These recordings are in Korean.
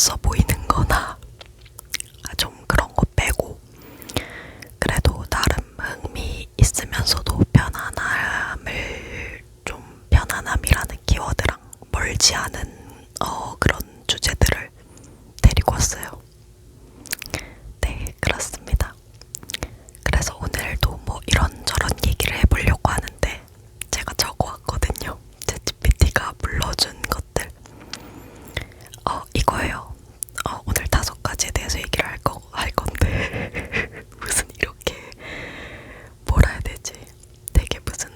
있어 보이는 거나 좀 그런 거 빼고 그래도 나름 흥미 있으면서도 편안함이라는 키워드랑 멀지 않은 그런 주제들을 데리고 왔어요. 네, 그렇습니다. 그래서 오늘도 뭐 이런저런 얘기를 해보려고 하는데 제가 적어왔거든요. 챗GPT가 불러준 것들. 이거예요. 오늘 5가지에 대해서 얘기를 할 건데 무슨 이렇게 뭐라 해야 되지? 되게 무슨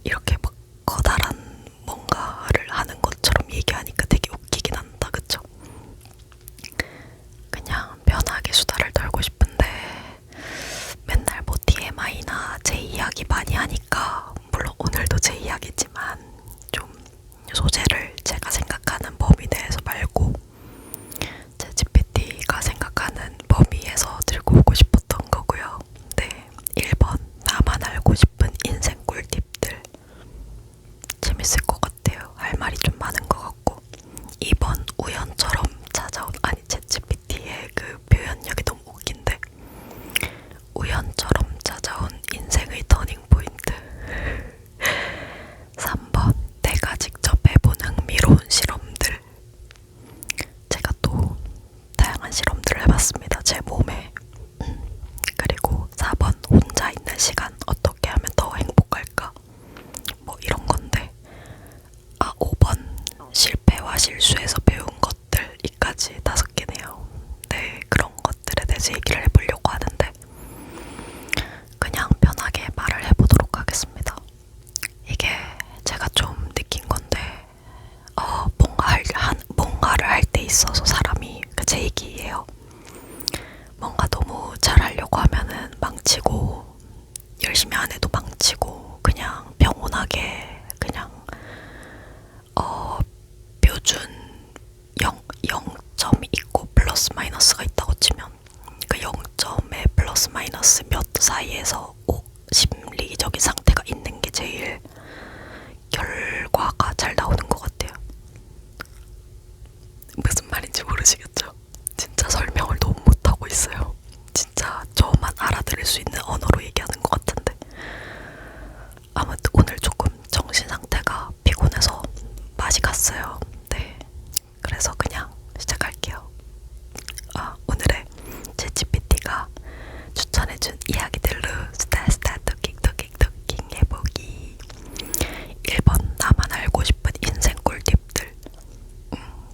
이렇게 막 커다란 뭔가를 하는 것처럼 얘기하니까 되게 웃기긴 한다, 그쵸? 그냥 편하게 수다를 떨고 싶은데 맨날 뭐 TMI나 제 이야기 많이 하니까 물론 오늘도 제 이야기지만 좀 소재를 제가 생각하는 범위 내에서 말고 제 GPT가 생각하는 범위에서 들고 오고 싶었던 거고요. 네, 1번 나만 알고 싶은 인생 꿀팁들. 재밌을 것 같아요. 할 말이 좀 많은 것 같고. 2번 우연처럼 찾아온 챗GPT의 그 표현력이 너무 웃긴데 우연처럼 찾아온 인생의 터닝포인트. 3번 내가 직접 해본 흥미로운 실험들. 제가 또 다양한 실험들을 해봤습니다. 제 몸에. 그리고 4번 혼자 있는 시간 어떻게 하면 더 행복할까? 뭐 이런 건데 5번 실패와 실수에서 배운 것들. 이까지 5개네요. 네, 그런 것들에 대해서 얘기를 해보려고 하는데 그냥 편하게 말을 해보도록 하겠습니다. 이게 제가 좀 느낀 건데 뭔가를 할 때 있어서 사람이 제 얘기예요. 뭔가 너무 잘하려고 하면은 망치고 열심히 안 해도 망치고 그냥 평온하게 그냥 표준 0점이 있고 플러스 마이너스가 있다고 치면 그 0점의 플러스 마이너스 몇 사이에서 심리적인 상태가 있는 게 제일 결과가 잘 나오는 것 같아요. 무슨 말인지 모르시겠죠? 진짜 설명을 너무 못하고 있어요. 진짜 저만 알아들을 수 있는 언어로 얘기하는 것 같은데 아무튼 오늘 조금 정신 상태가 피곤해서 맛이 갔어요. 네, 그래서 그냥 시작할게요. 오늘의 챗GPT가 추천해준 이야기들로 스타 토킹 해보기. 1번 나만 알고 싶은 인생 꿀팁들.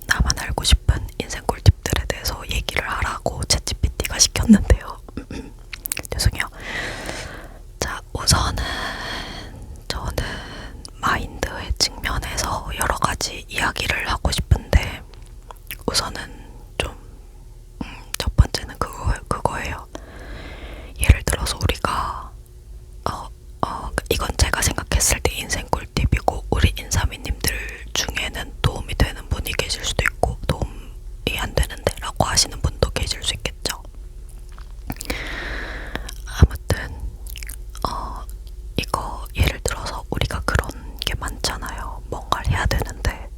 나만 알고 싶은 인생 꿀팁들에 대해서 얘기를 하라고 챗GPT가 시켰는데요. 죄송해요. 자, 우선은 저는 마인드의 측면에서 여러 가지 이야기를 하고 싶은데 우선은 좀 첫 번째는 그거예요. 예를 들어서 우리가 이건 제가 생각했을 때 인생 꿀팁이고 우리 인사미님들 중에는 도움이 되는 분이 계실 수도 있고 도움이 안 되는데 라고 하시는 분도 계실 수 있겠죠. 아무튼 이거 예를 들어서 우리가 그런 게 많잖아요. 뭔가를 해야 되는데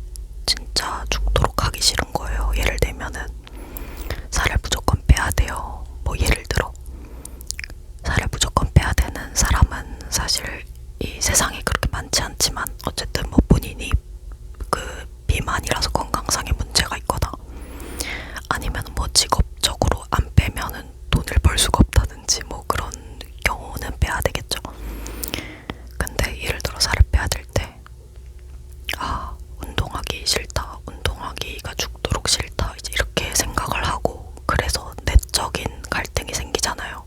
진짜 죽도록 하기 싫은 거예요. 예를 들면은 살을 무조건 빼야 돼요. 뭐 예를 들어 살을 무조건 빼야 되는 사람은 사실 이 세상에 그렇게 많지 않지만 어쨌든 뭐 본인이 그 비만이라서 건강상의 문제가 있거나 아니면 뭐 직업적으로 안 빼면은 돈을 벌 수가 없다든지 뭐 그런 경우는 빼야 되겠죠. 근데 예를 들어 살을 빼야 될 때 운동하기 싫다, 운동하기가 죽도록 싫다 이제 이렇게 생각을 하고 그래서 내적인 갈등이 생기잖아요.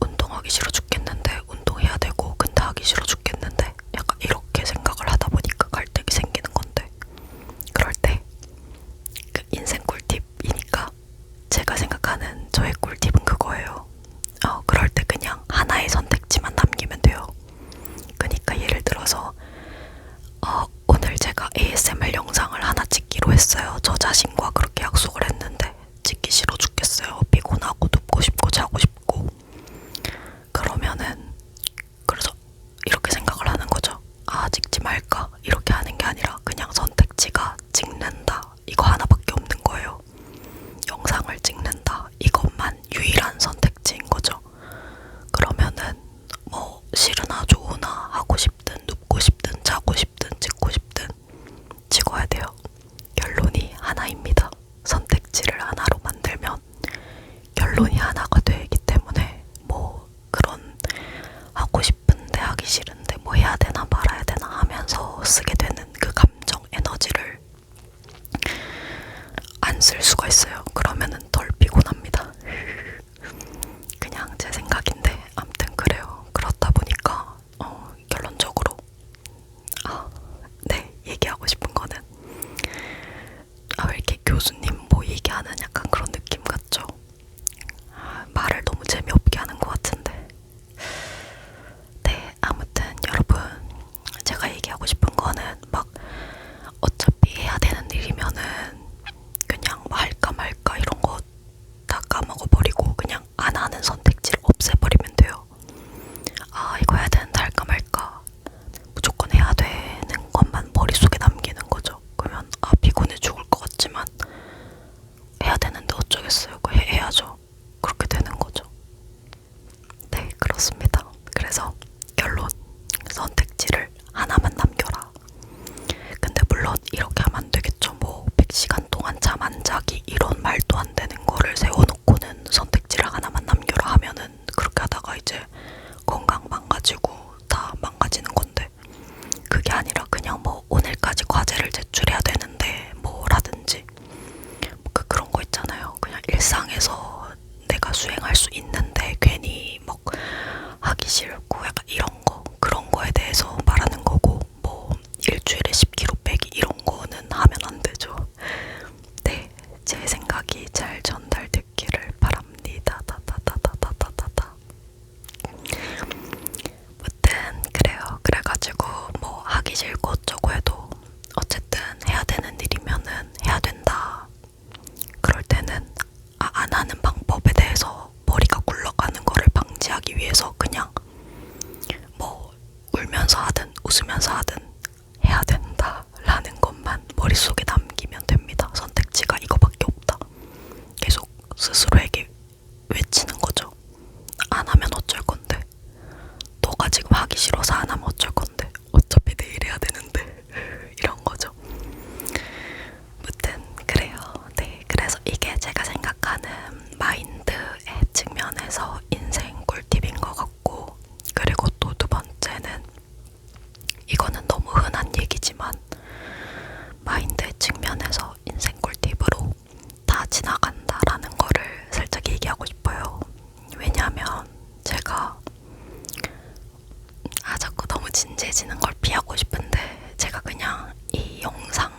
운동하기 싫어 죽겠는데 운동해야 되고 근데 하기 싫어 죽겠는데 약간 이렇게 생각을 하다 보니까 갈등이 생기는 건데 안 쓸 수가 있어요. 그러면은 덜 피곤합니다. 그냥 제 생각인데 아무튼 그래요. 그렇다 보니까 결론적으로 네, 얘기하고 싶은 거는 왜 이렇게 교수님 뭐 얘기하는 약간 그런 느낌 같죠? 말을 너무 재미없게 하는 것 같은데. 네, 아무튼 여러분, 제가 얘기하고 싶은 거는 막 어차피 해야 되는 일이면은 그냥 뭐 할까 말까 이런 거 다 까먹어버리고 그냥 안 하는 선택지를 없애버리면 돼요. 이거 해야 되는데 할까 말까 무조건 해야 되는 것만 머릿속에 남기는 거죠. 그러면 피곤해 죽을 것 같지만 해야 되는데 어쩌겠어요. 그거 해야죠. 그렇게 되는 거죠. 네, 그렇습니다. 그래서 결론, 선택지를 하나만 남겨라. 근데 물론 이렇게 하면 안 되겠죠. 뭐 100시간 동안 잠 안 자기 이런 말도 안 되는 거를 세워놓고는 선택지를 하나만 남겨라 하면은 그렇게 하다가 이제 건강 망가지고 다 망가지는 건데, 그게 아니라 그냥 뭐 오늘까지 과제를 제출해야 되는데 뭐라든지 그런 거 있잖아요. 그냥 일상에서 내가 수행할 수 있는데 괜히 막 하기 싫고 약간 이런 거, 그런 거에 대해서 말하는 거고, 뭐 일주일에 10kg 빼기 이런 거는 하면 안 되죠. 네, 제 생각이 잘 전달됐기를 바랍니다. 다다다다다다다. 무튼 그래요. 그래가지고 뭐 하기 싫고 어쩌고 해도 어쨌든 해야 되는 일이면은 해야 된다. 그럴 때는 안 하는 방법에 대해서 머리가 굴러가는 거를 방지하기 위해서 그냥 뭐 울면서 하든 웃으면서 하든 해야 된다 라는 것만 머릿속에 남기면 됩니다. 선택지가 이거밖에 없다. 계속 스스로에게 외치는 거죠. 안 하면 어쩔 건데, 너가 지금 하기 싫어서 안 하면 어쩔 건데, 어차피 내일 해야 되는데 이런 거죠. 무튼 그래요. 네, 그래서 이게 제가 생각하는 마인드의 측면에서 인생 꿀팁인 것 같고, 그리고 또 두 번째는 이거는 너무 흔한 얘기지만 마인드의 측면에서 인생 꿀팁으로 다 지나간다라는 거를 살짝 얘기하고 싶어요. 왜냐하면 제가 자꾸 너무 진지해지는 걸 피하고 싶은데, 제가 그냥 이 영상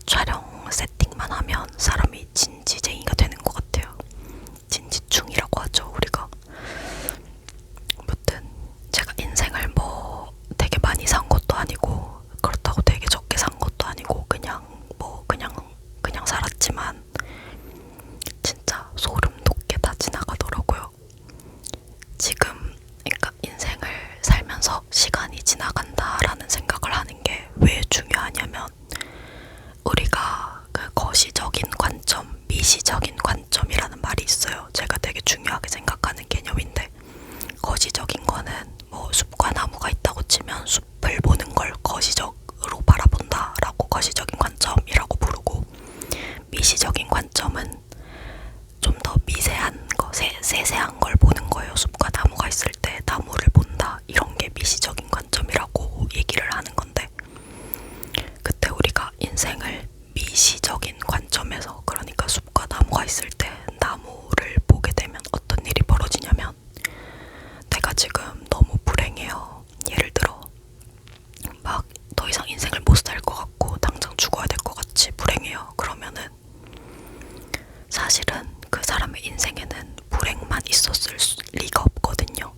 촬영 세팅만 하면 사람이 진지쟁이가 되는 것 같아요. 진지충이라고 하죠, 우리가. 무튼 제가 인생을 뭐 되게 많이 산 것도 아니고 그렇다고 되게 적게 산 것도 아니고 그냥 살았지만 진짜 소름 돋게 다 지나가더라고요. 지금 그러니까 인생을 살면서 시간이 지나간다라는 생각을 하는 게 왜 중요하냐면, 우리가 그 거시적인 관점, 미시적인 관점이라는 말이 있어요. 제가 되게 중요하게 생각하는 개념인데, 거시적인 거는 뭐 숲과 나무가 있다고 치면 숲을 보는 걸 거시적으로 바라본다 라고 거시적인 관점이라고 부르고, 미시적인 관점은 좀 더 미세한 거, 세세한 걸 보는 거예요. 숲과 나무가 있을 때 나무를 본다, 이런 게 미시적인 관점이라고 얘기를 하는 건데, 그때 우리가 인생을 미시적인 관점에서, 그러니까 숲과 나무가 있을 때 나무를 보게 되면 어떤 일이 벌어지냐면, 내가 지금 너무 불행해요. 예를 들어 막 더 이상 인생을 못 살 것 같고 당장 죽어야 될 것 같이 불행해요. 그러면은 사실은 그 사람의 인생에는 불행만 있었을 리가 없거든요.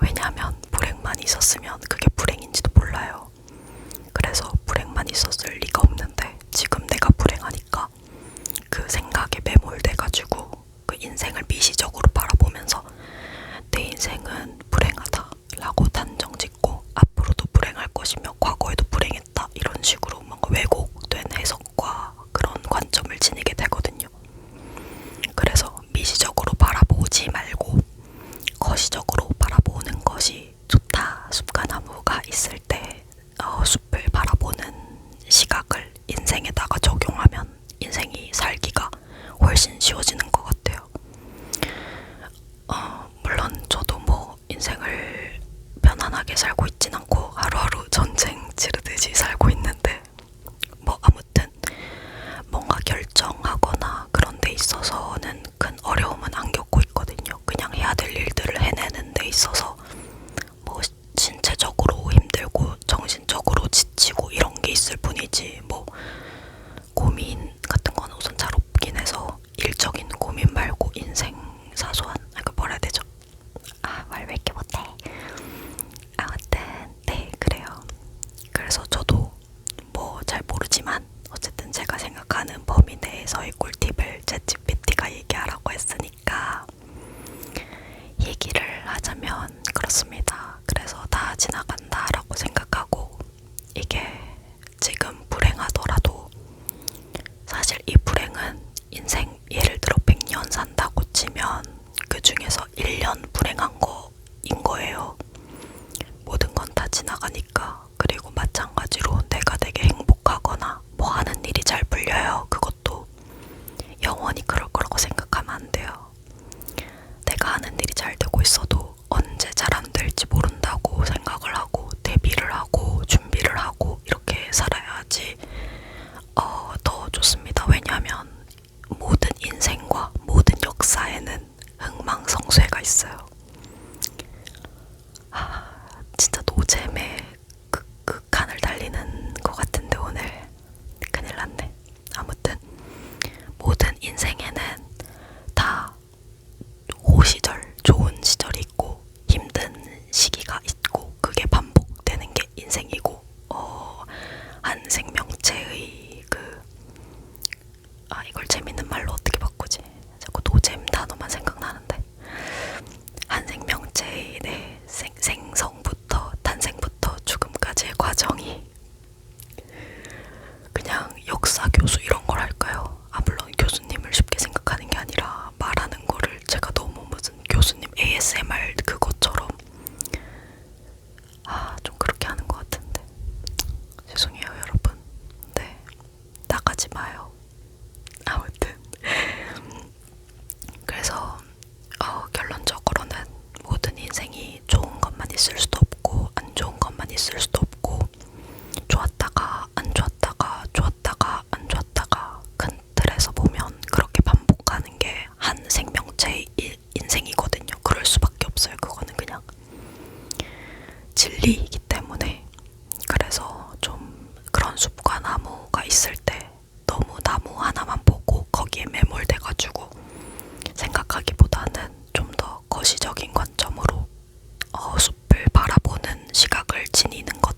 왜냐하면 불행만 있었으면 그게 불행인지도 몰라요. 그래서 불행만 있었을 리가 없는데, 지금 내가 불행하니까 그 생각에 매몰돼가지고 그 인생을 미시적으로 바라보면서 내 인생은 불행하다 라고 단정짓고 앞으로도 불행할 것이며 과거에도 불행했다, 이런 식으로 뭔가 왜곡된 해석과 그런 관점을 지니게 되거든요. 그래서 미시적으로 바라보지 말고 거시적으로 바라보는 것이 좋다. 숲과 나무가 있을 때 숲을 바라보는 시각을 인생에다가 적용하면 인생이 살기가 훨씬 쉬워지는 것 같아요. 물론 저도 뭐 인생을 편안하게 살고 있진 않고 하루하루 전쟁 치르듯이 살고 있는데, 뭐 아무튼 뭔가 결정하거나 있어서는 큰 어려움은 안 겪고 있거든요. 그냥 해야 될 일들을 해내는 데 있어서 뭐 신체적으로 힘들고 정신적으로 지치고 이런 게 있을 뿐이지 뭐 고민 같은 건 우선 잘 없긴 해서 일적인 고민 말고 인생 사소한 그 뭐라 해야 되죠? 말 왜 이렇게 못해? 아무튼 네 그래요. 그래서 저도 뭐 잘 모르지만 어쨌든 제가 생각하는 범위 내에서의 꿀팁을 챗GPT가 얘기하라고 했으니까 얘기를 하자면 그렇습니다. 그래서 다 지나간다라고 생각하고 이게 지금 불행하더라도 사실 이 불행은 인생 예를 들어 100년 산다고 치면 그 중에서 1년 불행한 거인 거예요. 모든 건 다 지나가니까. 그리고 마찬가지로 내가 되게 행복하거나 뭐 하는 일이 잘 풀려요. 그것도 영원히 그럴 거라고 생각하면 안 돼요. 내가 하는 일이 잘 되고 있어도 언제 잘 안 될지 모른다고 생각을 하고 대비를 하고 준비를 하고 이렇게 살아야지 더 좋습니다. 왜냐하면 모든 인생과 모든 역사에는 흥망성쇠가 있어요. 진짜 노잼의 극한을 달리는 것 같은데 오늘 큰일 났네. 아무튼 모든 인생에는 다 호시절, 좋은 시절이 있고 힘든 시기가 있고 그게 반복되는 게 인생이고 한 생명체의 이걸 재밌는 말로 어떻게 바꾸지? 자꾸 노잼 단어만 생각나는데 한 생명체의 생성부터 탄생부터 죽음까지의 과정이 그냥 역사 교수 이런 걸 할까요? 물론 교수님을 쉽게 생각하는 게 아니라 말하는 거를 제가 너무 무슨 교수님 ASMR 그것처럼 좀 그렇게 하는 것 같은데 죄송해요 여러분. 네 나가지 마요. 아무튼 그래서 결론적으로는 모든 인생이 좋은 것만 있을 수도 없고 안 좋은 것만 있을 수도 없고 좋았다가 안 좋았다가 좋았다가 안 좋았다가 큰 틀에서 보면 그렇게 반복하는 게 한 생명체의 인생이거든요. 그럴 수밖에 없어요. 그거는 그냥 진리이기 때문에. 그래서 좀 그런 숲과 나무가 있을 때 너무 나무 하나만 보고 거기에 매몰돼가지고 생각하기보다는 좀 더 거시적인 관점으로 숲을 바라보는 시각을 지니는 것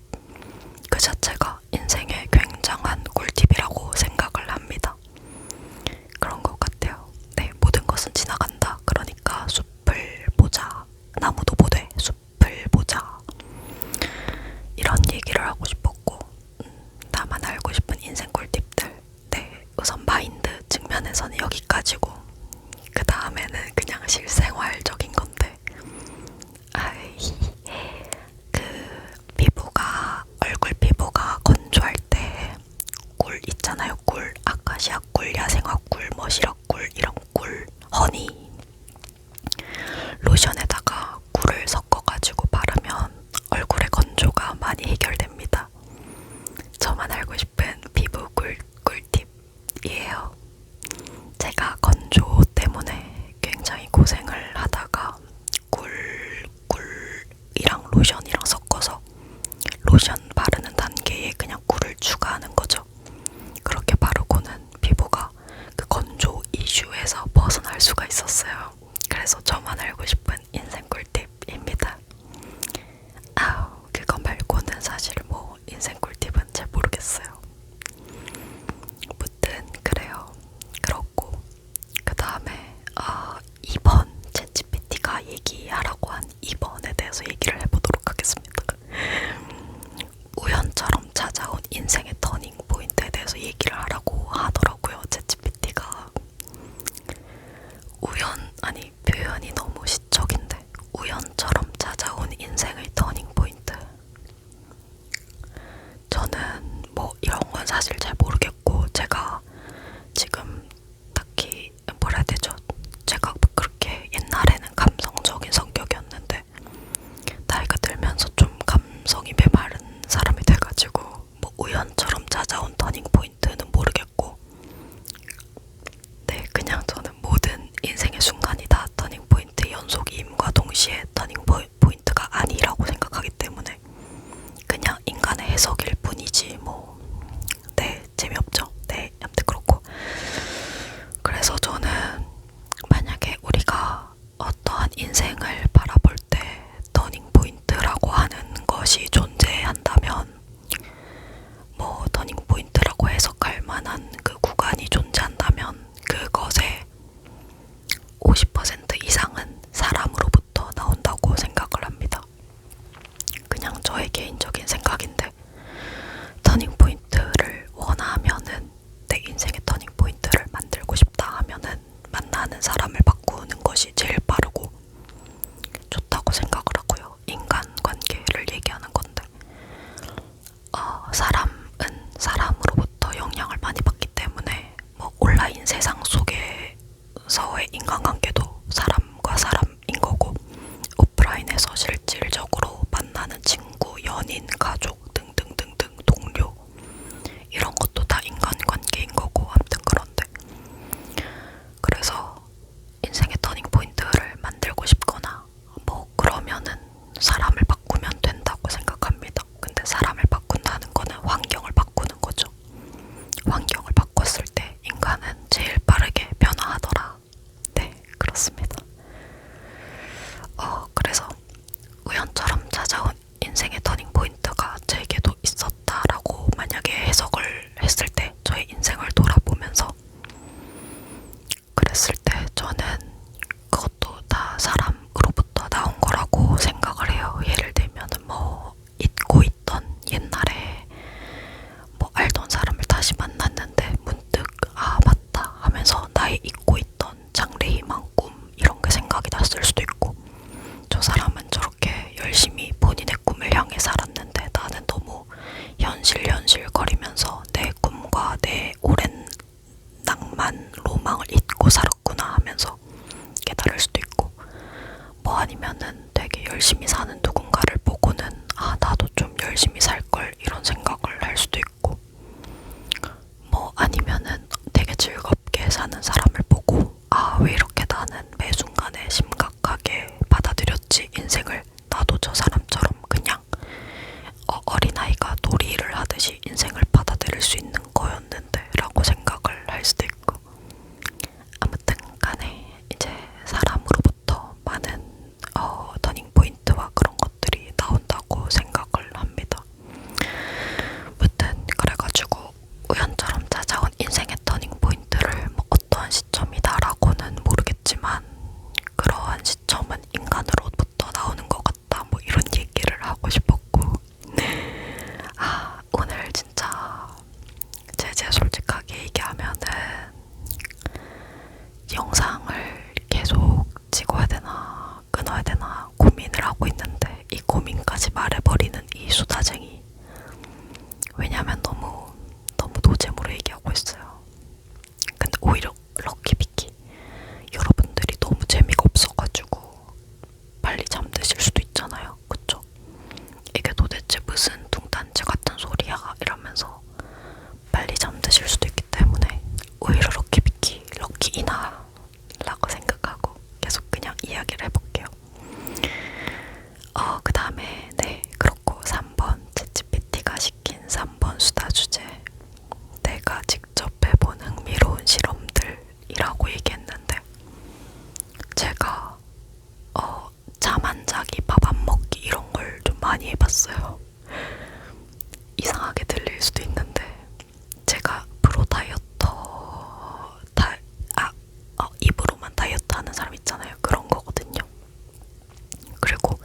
그 자체가 인생의 굉장한 꿀팁이라고 생각을 합니다. 그런 것 같아요. 네, 모든 것은 지나간다. 그러니까 숲을 보자. 나무도 보되 숲을 보자. 이런 얘기를 하고 싶었고 나만 알고 싶은 인생 꿀팁들. 네, 우선 마인드 측면에서는 여기까지고 그 다음에는 그냥 실생활적인 건데 얼굴 피부가 건조할 때 꿀 있잖아요. 꿀, 아카시아 꿀, 야생화 꿀, 머시락 꿀 이런 꿀, 허니 로션에다가 꿀을 섞어가지고 바르면 얼굴의 건조가 많이 해결됩니다. 저만 알고 싶은 피부 꿀팁이에요. 제가 건조 때문에 굉장히 고생을 하다가 꿀이랑 로션이랑 섞어서 로션 바르는 단계에 그냥 꿀을 추가하는 거죠. 그렇게 바르고는 피부가 그 건조 이슈에서 벗어날 수가 있었어요. 그래서 저만 알고 싶은 인생 꿀팁입니다. 그거 말고는 사실 뭐 인생 꿀팁은 잘 모르겠어요. 무튼 그래요. 그렇고 그 다음에 2번 챗GPT가 얘기하라고 한 2번에 대해서 얘기를 해보도록 하겠습니다. 우연처럼 찾아온 인생의 터닝 포인트에 대해서 얘기를 하라고 하더라고요. 챗GPT가 표현이 너무 시적인 것이 제일 빠르고 좋다고 생각을 하고요. 인간관계를 얘기하는 건데 사람은 사람으로부터 영향을 많이 받기 때문에 뭐 온라인 세상 속에서의 인간관계도 사람과 사람인 거고 오프라인에서 실질적으로 만나는 친구, 연인, 가족 등등등등 동료 이런 것도 다 인간관계인 거고 아무튼 그런데 그래서 인생의 터닝포인트를 만들고 싶거나 뭐 그러면은 사람을 바꾸면 된다고 생각합니다. 근데 사람을 바꾼다는 거는 환경을 바꾸는 거죠. 환경을 바꿨을 때 인간은 제일 빠르게 변화하더라. 네, 그렇습니다. 그래서 우연처럼 찾아온 인생의 터닝포인트가 제게도 있었다라고 만약에 해석을 했을 때 저의 인생을 돌아보면서 그랬을 때 저는 그것도 다 사람으로부터 나온 거라고 생각을 해요. 예를 들면은 뭐 잊고 있던 옛날에 뭐 알던 사람을 다시 만났는데 문득 아 맞다 하면서 나의 잊고 있던 장래희망 꿈 이런 게 생각이 났을 수도 있고 저 사람은 저렇게 열심히 본인의 꿈을 향해 살았는데 나는 너무 현실 거리면서 내 꿈과 내 오랜 낭만, 로망을 잊고 살았구나 하면서 깨달을 수도 있고 뭐 아니면은 되게 열심히 사는 누군가를 보고는 아 나도 좀 열심히 살걸 이런 생각을 할 수도 있고 뭐 아니면은 되게 즐겁게 사는 사람을 보고 아 왜 이렇게 나는 매 순간에 심각하게 받아들였지 인생을 나도 저 사람처럼 그냥 어린아이가 놀이를 하듯이 인생을 받아들일 수 있는 거였는데 라고 생각을 할 수도 있고 아무튼 간에 이제 사람으로부터 많은 터닝포인트와 그런 것들이 나온다고 생각을 합니다. 아무튼 그래가지고 우연처럼 찾아온 인생의 터닝포인트를 뭐 어떠한 시점이다라고는 모르겠지만 그러한 시점은 인간으로부터 나오는 것 같다 뭐 이런 얘기를 하고 싶었고 오늘 진짜 제 솔직하게 얘기하면은 영상을 계속 찍어야 되나 끊어야 되나 고민을 하고 있는데 이 고민까지 말해버리는 이 수다쟁이 왜냐면 너무 노잼으로 얘기하고 있어요. 근데 오히려 럭키비키 여러분들이 너무 재미가 없어가지고 빨리 잠드실 수도 있잖아요. 그쵸? 이게 도대체 무슨 뚱딴지 같은 소리야 이러면서 빨리 잠드실 수도 있기 때문에 오히려 럭키비키, 럭키이나 라고 생각하고 계속 그냥 이야기를 해볼게요. 그 다음에 네 그렇고 3번 챗GPT가 시킨 3번 수다 주제 내가 직접 해본 흥미로운 실험들이라고 얘기했는데 제가 잠 안 자기, 밥 안 먹기 이런 걸 좀 많이 해봤어요. 이상하게 들릴 수도 있는데 제가 프로 입으로만 다이어트 하는 사람 있잖아요. 그런 거거든요. 그리고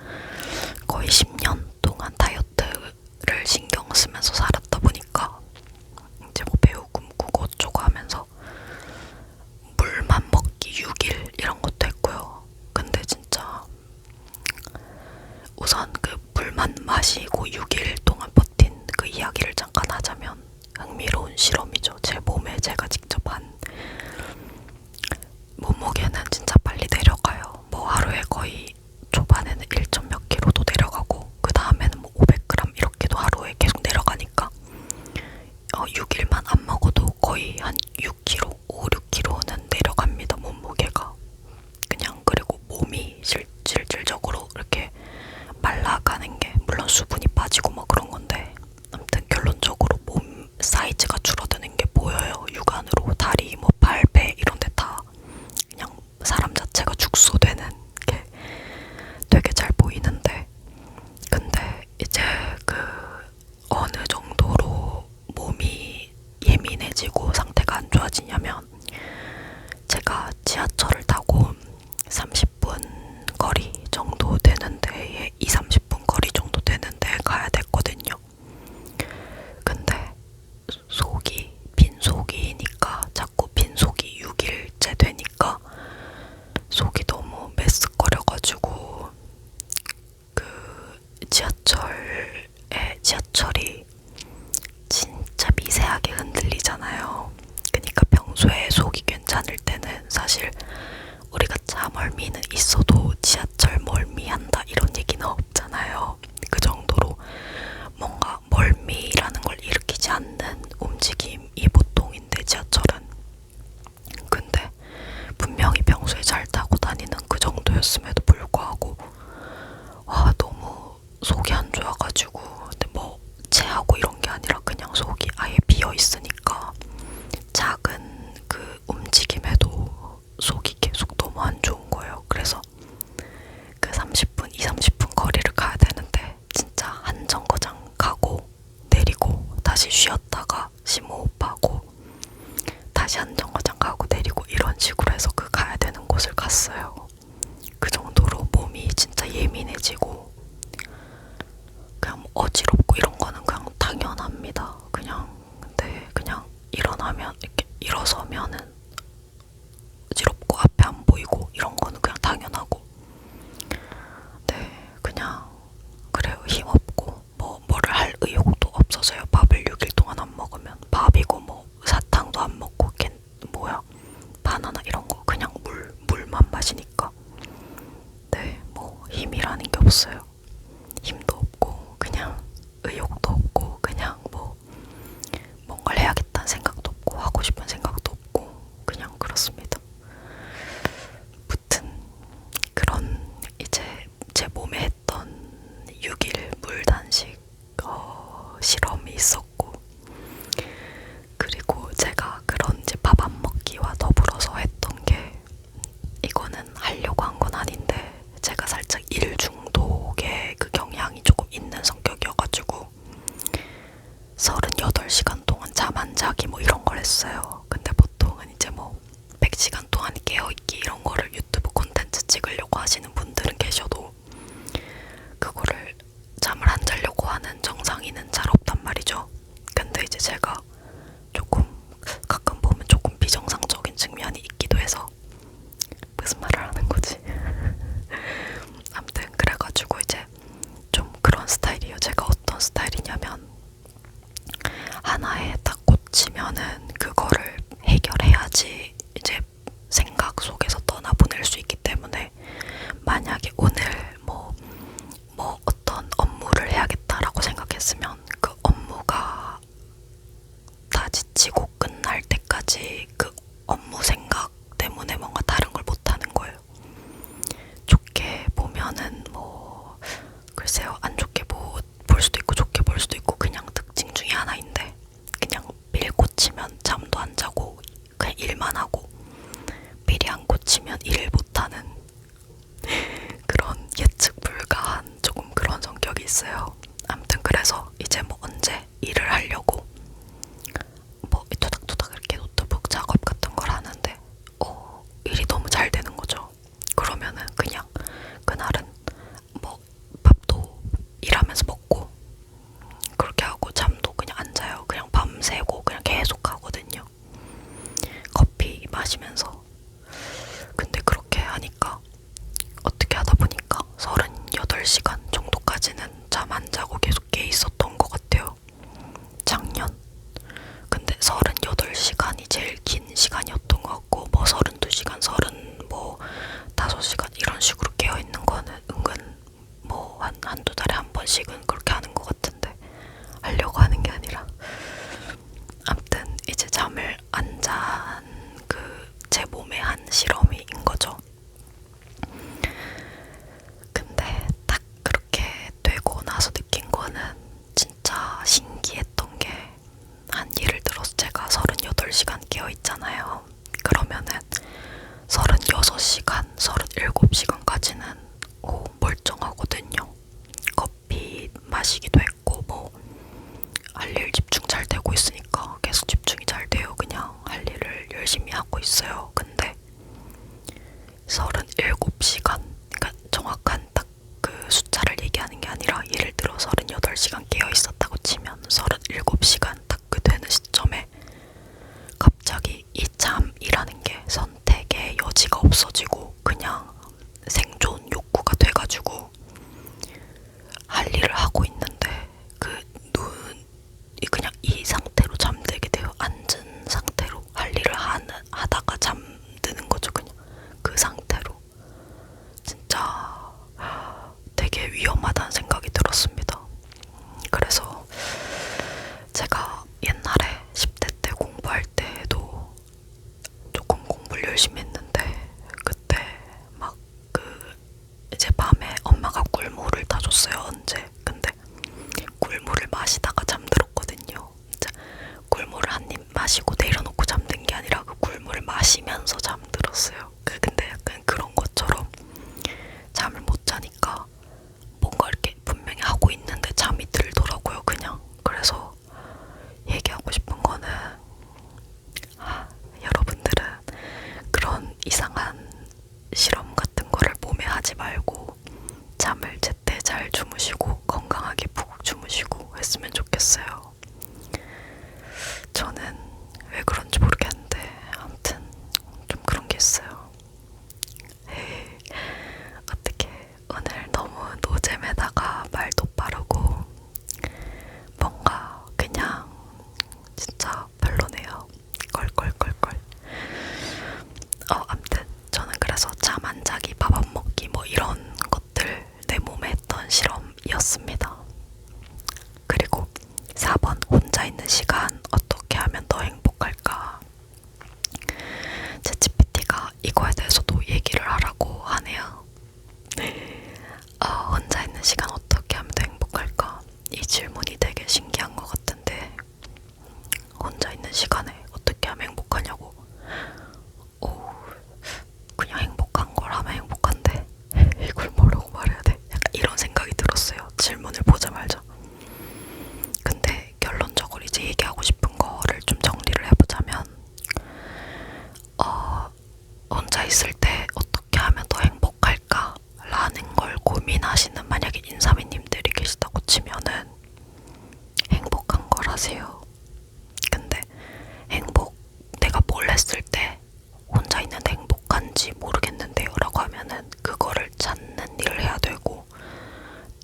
거의 10년 동안 다이어트를 신경 쓰면서 살았다 보니까 이제 뭐 배우 꿈꾸고 어쩌고 하면서 물만 먹기 6일 이런 것도 했고요. 근데 진짜 우선 그 물만 마시고 6일 동안 버틴 그 이야기를 잠깐 하자면 흥미로운 실험이죠. 제 몸에 제가 직접 한 몸무게는 진짜 빨리 내려가요. 뭐 하루에 거의 초반에는 1점 몇 킬로도 내려가고 그 다음에는 뭐 500g 이렇게도 하루에 계속 내려가니까 6일만 안 먹어도 거의 한 6kg, 5, 6kg는 내려갑니다. 몸무게가. 그냥 그리고 몸이 실질적으로 이렇게 말라가는 게 물론 수분이 빠지고 뭐 그런 건데 아무튼 결론적으로 몸 사이즈가 줄어드는 게 보여요. 육안으로 다리, 뭐 발, 배 이런 데 다 그냥 사람 자체가 축소되는 게 되게 잘 보이는데 근데 이제 그 어느 정도로 몸이 예민해지고 상태가 안 좋아지냐면 멀미는 있어도 지하철 멀미한다 이런 얘기는 없잖아요. 그 정도로 뭔가 멀미라는 걸 일으키지 않는 움직임이 보통인데 지하철은. 근데 분명히 평소에 잘 타고 다니는 그 정도였음에도 불구하고 와 너무 속이 안 좋아가지고. 근데 뭐 체하고 이런 게 아니라 그냥 속이 아예 비어 있으니까 작은 그 움직임에도 속이 계속 너무 안 좋은 거예요. 그래서 그 30분, 30분 거리를 가야 되는데 진짜 한 정거장 가고 내리고 다시 쉬었다가 심호흡하고 다시 한 정거장 가고 내리고 이런 식으로 해서 그 가야 되는 곳을 갔어요. 그 정도로 몸이 진짜 예민해지고 그냥 뭐 어지럽고 이런 거는 그냥 당연합니다. 그냥 근데 그냥 일어나면 이렇게 일어서면은 어지럽고 앞에 안 보이고 이런 거는 그냥 당연하고. 네, 그냥 그래요. 힘없고 뭐를 할 의욕도 없어서요. 밥을 6일 동안 안 먹으면 밥이고 뭐 사탕도 안 먹고 바나나 이런 거 그냥 물만 마시니까. 네, 뭐 힘이라는 게 없어요. 힘도 없고 그냥 의욕도 없고 그냥 뭔가를 해야겠다는 생각도 없고 하고 싶은 생각도 없고 그냥 그렇습니다. 무튼 그런 이제 제 몸에 했던 6일 물단식 실험이 있었고, 그리고 제가 그런 이제 밥 안 먹기와 더불어서 했던 게, 이거는 하려고 한 건 아닌데 제가 살짝 일 중독의 그 경향이 조금 있는 성격이어가지고 38시간 동안 잠 안 자기 뭐 이런 걸 했어요. 근데 보통은 이제 뭐 100시간 동안 깨어있기 이런 거를 유튜브 콘텐츠 찍으려고 하시는 분들은 계셔도 그거를 잠을 안 자려고 하는 정상인은 잘 없단 말이죠. 근데 이제 제가 조금 가끔 보면 조금 비정상적인 측면이 있기도 해서 무슨 말을 하는 거지? 아무튼 그래가지고 이제 좀 그런 스타일이에요. 제가 어떤 스타일이냐면 하나에 딱 꽂히면은 그거를 해결해야지 이제 생각 속에서 떠나보낼 수 있기 때문에, 만약에 오늘 뭐 어떤 업무를 해야겠다라고 생각했으면 그 업무가 다 지치고 끝날 때까지 그 업무 생각 때문에 뭔가 다른 걸 못하는 거예요. 좋게 보면은 뭐 글쎄요, 안 좋게 볼 수도 있고 좋게 볼 수도 있고 그냥 특징 중에 하나인데, 그냥 빌 꽂히면 잠도 안 자고 그냥 일만 하고, 빌이 안 꽂히면 일을 못하는 그런 예측 불가한 조금 그런 성격이 있어요. 아무튼 그래서 이제 뭐 언제 일을 하려고 뭐 토닥토닥 이렇게 노트북 작업 같은 걸 하는데 일이 너무 잘 되는 거죠. 그러면은 그냥 그날은 뭐 밥도 일하면서 먹고 그렇게 하고 잠도 그냥 안 자요. 그냥 밤새고 그냥 계속 하거든요. 커피 마시면서. 근데 그렇게 하니까 어떻게 하다 보니까 38시간 정도까지는 잠 안 자고 계속 깨 있었던 것 같아요. 작년. 근데 38시간이 제일 긴 시간이었던 것 같고, 뭐 32시간, 5시간 이런 식으로 깨어있는 거는 은근 뭐 한두 달에 한 번씩은 그렇게 하는 것 같은데, 하려고 하는 게 아니라. 아무튼 이제 잠을 안 잔 그 제 몸에 한 실험인 거죠. 근데 딱 그렇게 되고 나서 느낀 거는 진짜 신기했던 게, 한 예를 들어서 제가 38시간 깨어있잖아요. 그러면은 36시간, 37시간까지는 멀쩡하거든요. 커피 마시기도 했고 뭐 할 일 집중 잘 되고 있으니까 계속 집중이 잘 돼요. 그냥 할 일을 열심히 하고 있어요. 근데 37시간, 그러니까 정확한 딱 그 숫자를 얘기하는 게 아니라, 예를 들어 38시간 깨어 있었다고 치면 37시간 딱 그 되는 시점에 갑자기 이 잠이라는 게 선택의 여지가 없어지고 그냥 생존 욕구가 돼가지고 할 일을 하고 있는데 그냥 이 상태로 잠들게 돼요. 앉은 상태로 할 일을 하다가 열심히 했는데 그때 막 이제 밤에 엄마가 꿀물을 타줬어요. 언제? 근데 꿀물을 마시다가 잠들었거든요. 진짜 꿀물을 한 입 마시고 내려놓고 잠든 게 아니라 그 꿀물을 마시면서 잠들었어요. 근데 약간 그런 것처럼 잠을 못 자니까 뭔가 이렇게 분명히 하고 있는데 잠이 들더라고요. 그냥. 그래서 얘기하고 싶은 거는 여러분들은 그런 이상한 실험 같은 거를 몸에 하지 말고 잠을 제때 잘 주무시고 건강하게 푹 주무시고 했으면 좋겠어요. 저는 왜 그런지 모르겠는데 아무튼 좀 그런 게 있어요. 에이, 어떻게 오늘 너무 노잼에다가 말도 빠르고 뭔가 그냥 진짜 별로네요. 껄껄껄껄. 아무튼 저는 그래서 잠 안 자기, 밥 안 먹기 뭐 이런 것들 내 몸에 했던 실험이었습니다. 그리고 4번 혼자 있는 시간 어떻게 하면 더 행복할까? 챗GPT가 이거에 대해서도 얘기를 하라고 하네요. 혼자 있는 시간 어떻게 하면 더 행복할까? 이 질문이 되게 신기한 것 같은데 혼자 있는 시간에 어떻게 하면 행복하냐고. 그냥 행복한 걸 하면 행복한데 이걸 뭐라고 말해야 돼? 약간 이런 생각이 들었어요. 질문을 보자마자. 근데 결론적으로 이제 얘기하고 싶은 거를 좀 정리를 해보자면 혼자 있을 때 어떻게 하면 더 행복할까? 라는 걸 고민하시는 만약에 인사미님들이 계시다고 치면은 행복한 걸 하세요. 근데 내가 뭘 했을 때 혼자 있는데 행복한지 모르겠는데요 라고 하면은 그거를 찾는 일을 해야 되고,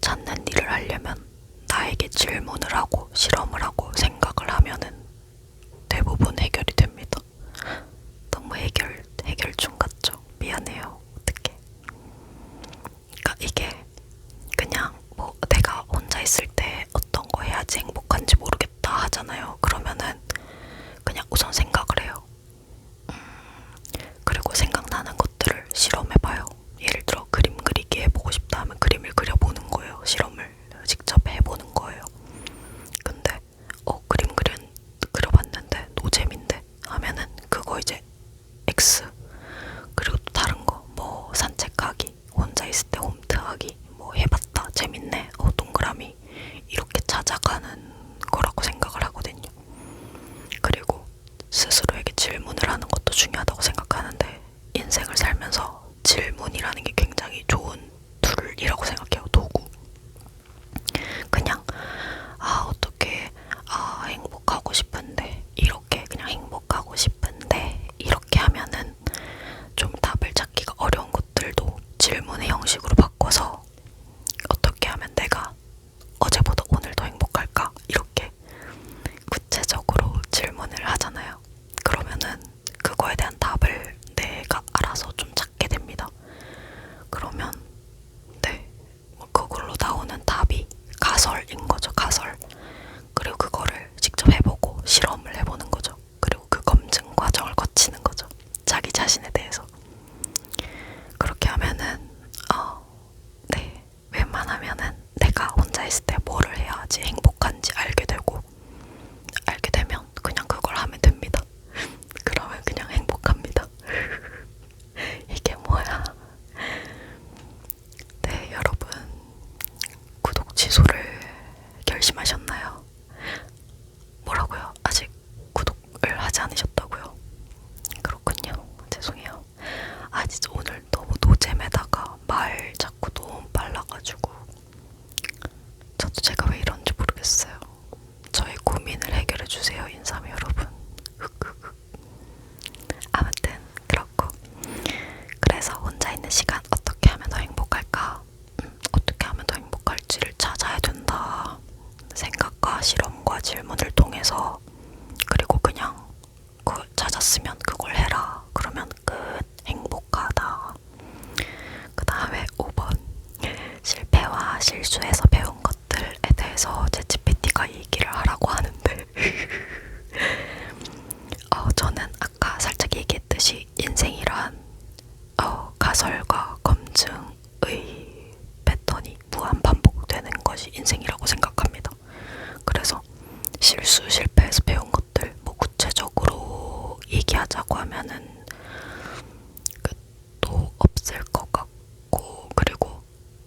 찾는 일을 하려면 나에게 질문을 하고 실험을 하고 생각을 하면은 대부분 해결이 됩니다. 너무 해결충 같죠? 미안해요. 어떡해. 그러니까 이게 그냥 뭐 내가 혼자 있을 때 어떤 거 해야지 행복한지 모르겠다 하잖아요. 그러면은 그냥 우선 생각을 해요. 그리고 생각나는 것들을 실험해봐요. 예를 들어 그림 그리기 해보고 싶다 하면 그림을 그려보는 거예요. 실험을 직접 해보는 거예요. 근데 그림 그려봤는데 노잼인데 하면은 그거 이제 X. 그리고 또 다른 거 뭐 산책하기, 혼자 있을 때 홈트하기, 뭐 해봤다 재밌네 동그라미, 이렇게 찾아가는 거라고 생각을 하거든요. 그리고 스스로에게 질문을 하는 것도 중요하다고 생각하는데 인생을 살면서 질문이라는 게 굉장히 좋은 툴이라고 생각해요. 도구. 그냥 어떻게 행복하고 싶은데 이렇게, 그냥 행복하고 싶은데 이렇게 하면은 좀 답을 찾기가 어려운 것들도 질문의 형식으로 바꿔서 어떻게 하면 내가 어제보다 오늘 더 행복할까? 이렇게 구체적으로 질문을 하잖아요. 그러면은 그거에 대한 답을 내가 알아서 좀 찾게 됩니다. 그러면 그걸로 나오는 답이 가설인 거죠. 가설. 그리고 그거를 직접 해보고 실험을 해보는 거죠. 그리고 그 검증 과정을 거치는 거죠. 자기 자신에 대해서. 그렇게 하면은 웬만하면은 내가 혼자 있을 때 뭐를 해야지 행복한지 알게 되고, 알게 되면 그냥 그걸 하면 됩니다. 그러면 그냥 행복합니다. 이게 뭐야? 네, 여러분 구독 취소를 결심하셨나요? 뭐라고요? 아직 구독을 하지 않으셨다고요? 그렇군요. 죄송해요. 얘기하자고 하면은 또 없을 것 같고, 그리고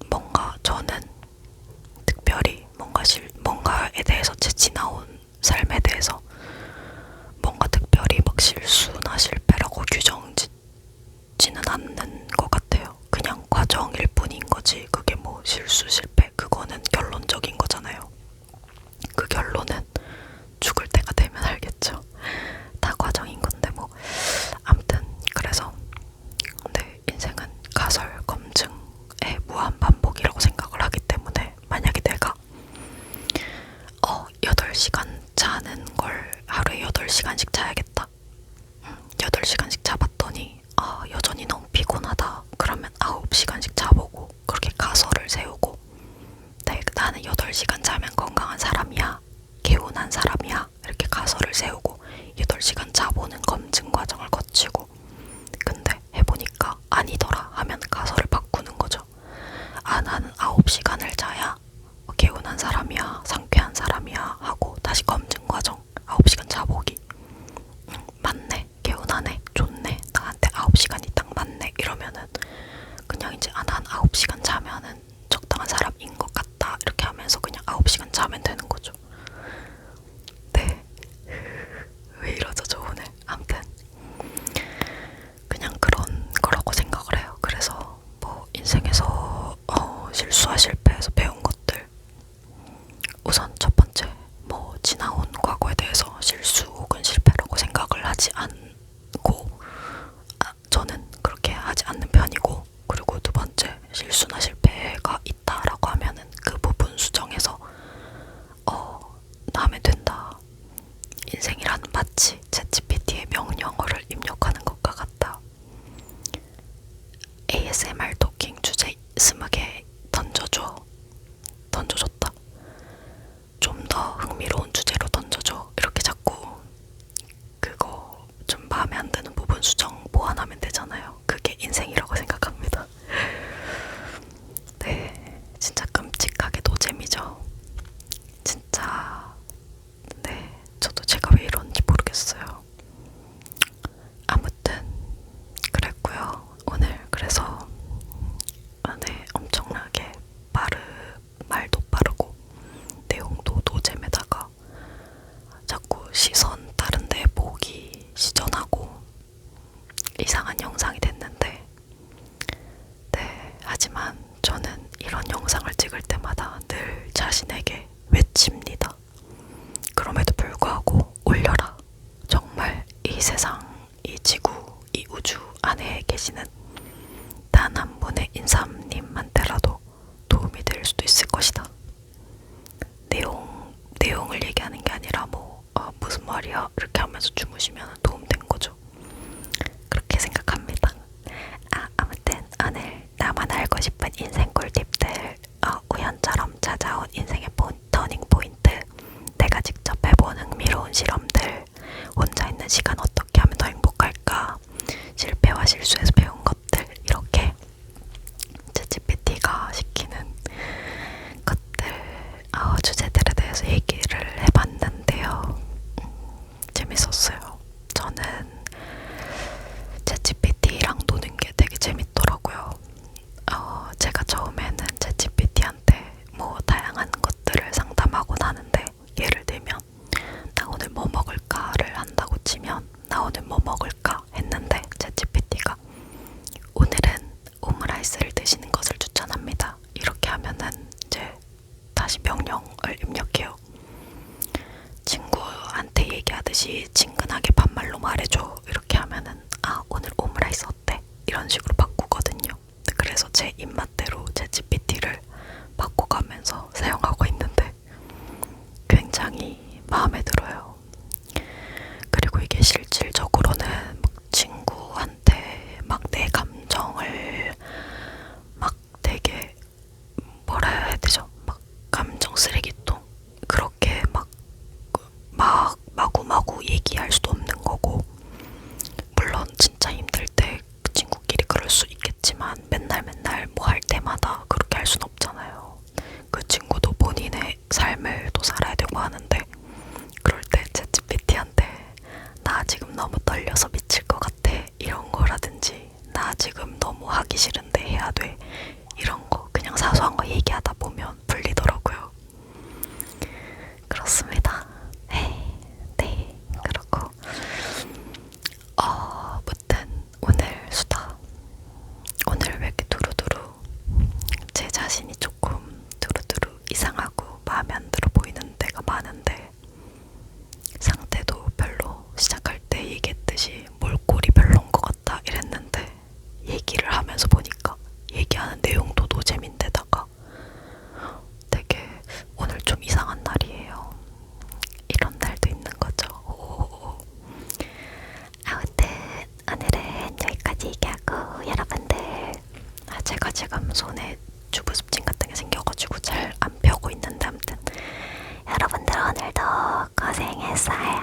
뭔가 저는 특별히 뭔가에 대해서 제 지나온 삶에 대해서 뭔가 특별히 막 실수나 실패라고 규정 짓지는 않는 것 같아요. 그냥 과정일 뿐인 거지. 그게 뭐 실수, 실패, 그거는 결론적인 거잖아요. 그 결론은 죽을 때가 되면 알겠죠. 다 과정인 건데 뭐. 아무튼 그래서 근데 인생은 가설 검증의 무한 반복이라고 생각을 하기 때문에 만약에 내가 8시간 자는 걸 하루에 8시간씩 자야겠다. 8시간씩 자봤더니 여전히 너무 피곤하다. 그러면 9시간씩 자보고 그렇게 가설을 세우고 나는 8시간 자면 건강한 사람이야. 개운한 사람이야. 이렇게 가설을 세우고 8시간 자보는 검증 과정을 거치고, 근데 해보니까 아니더라 하면 가설을 바꾸는 거죠. 나는 9시간을 자야 개운한 사람이야, 상쾌한 사람이야 하고 다시 검증 과정 9시간 자보기. 맞네, 개운하네, 좋네, 나한테 9시간이 딱 맞네 이러면은 그냥 이제 난 9시간 자면은 적당한 사람인 것 같다 이렇게 하면서 그냥 9시간 자면 되는 거죠. 네, 왜 이러죠 저 오늘. 아무튼 그냥 그런 거라고 생각을 해요. 그래서 뭐 인생에서 실수와 실패에서 배운 것들, 우선 첫 번째 뭐 지나온 과거에 대해서 실수 혹은 실패라고 생각을 하지 않고, 저는 그렇게 하지 않는 편이고, 그리고 두 번째 실수나 실패가 있다라고 하면은 그 부분 수정해서 나 하면 된다. 인생이란 마치 챗GPT의 명령어를 입력하는 것과 같다. ASMR 토킹 주제 20개 던져줬다. 좀 더 흥미로운 주제로 던져줘. 이렇게 자꾸 그거 좀 마음에 안 드는 부분 수정 보완하면 되잖아요. 그게 인생이라고 생각합니다. 네, 진짜 끔찍하게 노잼이죠. 진짜. 네, 저도 제가 왜 이런지 모르겠어요. 아무튼 그랬고요. 오늘 그래서 네, 엄청나게 말도 빠르고 내용도 노잼에다가 자꾸 시선 다른 데 보기 시전하고 이상한 영상이 됐는데, 네, 하지만 저는 이런 영상을 찍을 때마다 늘 자신에게 외칩니다. 그럼에도 불구하고 올려라. 정말 이 세상, 이 지구, 이 우주 안에 계시는 단 한 분의 인삼님한테라도 도움이 될 수도 있을 것이다. 내용을 얘기하는 게 아니라 무슨 말이야 이렇게 하면서 주무시면 도움된 거죠. 그렇게 생각합니다. 아무튼 오늘 나만 알고 싶은 인생 꿀팁들, 우연처럼 찾아온 인생의 터닝 포인트, 내가 직접 해본 흥미로운 실험들, 혼자 있는 시간 어떻게 하면 더 행복할까, 실패와 실수에서 배운 것들, 이렇게 챗GPT가 시키는 것들, 주제들에 대해서 얘기를 해봤는데요. 재밌었어요. 저는 챗GPT랑 노는 게 되게 재밌더라고요. 제가 처음에는 챗GPT한테 다양한 것들을 상담하곤 하는데, 예를 들면 나 오늘 뭐 먹을까를 한다고 치면 나 오늘 뭐 먹을까 했는데 챗GPT가 오늘은 오므라이스를 드시는 것을 추천합니다. 이렇게 하면은 이제 다시 명령을 입력해요. 친구한테 얘기하듯이 친근하게 반말로 말해줘. 이렇게 하면은 오늘 오므라이스 어때? 이런 식으로 바꾸거든요. 그래서 제 입맛대로 챗GPT를 바꿔가면서 사용하고 있는데 굉장히 마음에 들어요. 그리고 이게 실질적으로는 친구한테 내 감정을 되게 뭐라 해야 되죠? 감정 쓰레기통 그렇게 마구마구 얘기할 수도 없는 거고, 물론 진짜 힘들 때 친구끼리 그럴 수 있겠지만 맨날 뭐 할 나 지금 너무 하기 싫은데 해야 돼. 이런 거 그냥 사소한 거 얘기하다 보면 풀리더라고요. 그렇습니다. 네, 그렇고 무튼 오늘 수다. 오늘 왜 이렇게 두루두루 제 자신이 조금 두루두루 이상하고 마음에 안 들어 보이는 데가 많은데 상태도 별로 시작할 때 얘기했듯이 몰골이 별론 것 같다 이랬는데 얘기를 하면서 보니까 얘기하는 내용도 노잼인데다가 되게 오늘 좀 이상한 날이에요. 이런 날도 있는 거죠. 오오오. 아무튼 오늘은 여기까지 얘기하고 여러분들 제가 지금 손에 주부습진 같은 게 생겨가지고 잘 안 펴고 있는데 아무튼 여러분들 오늘도 고생했어요.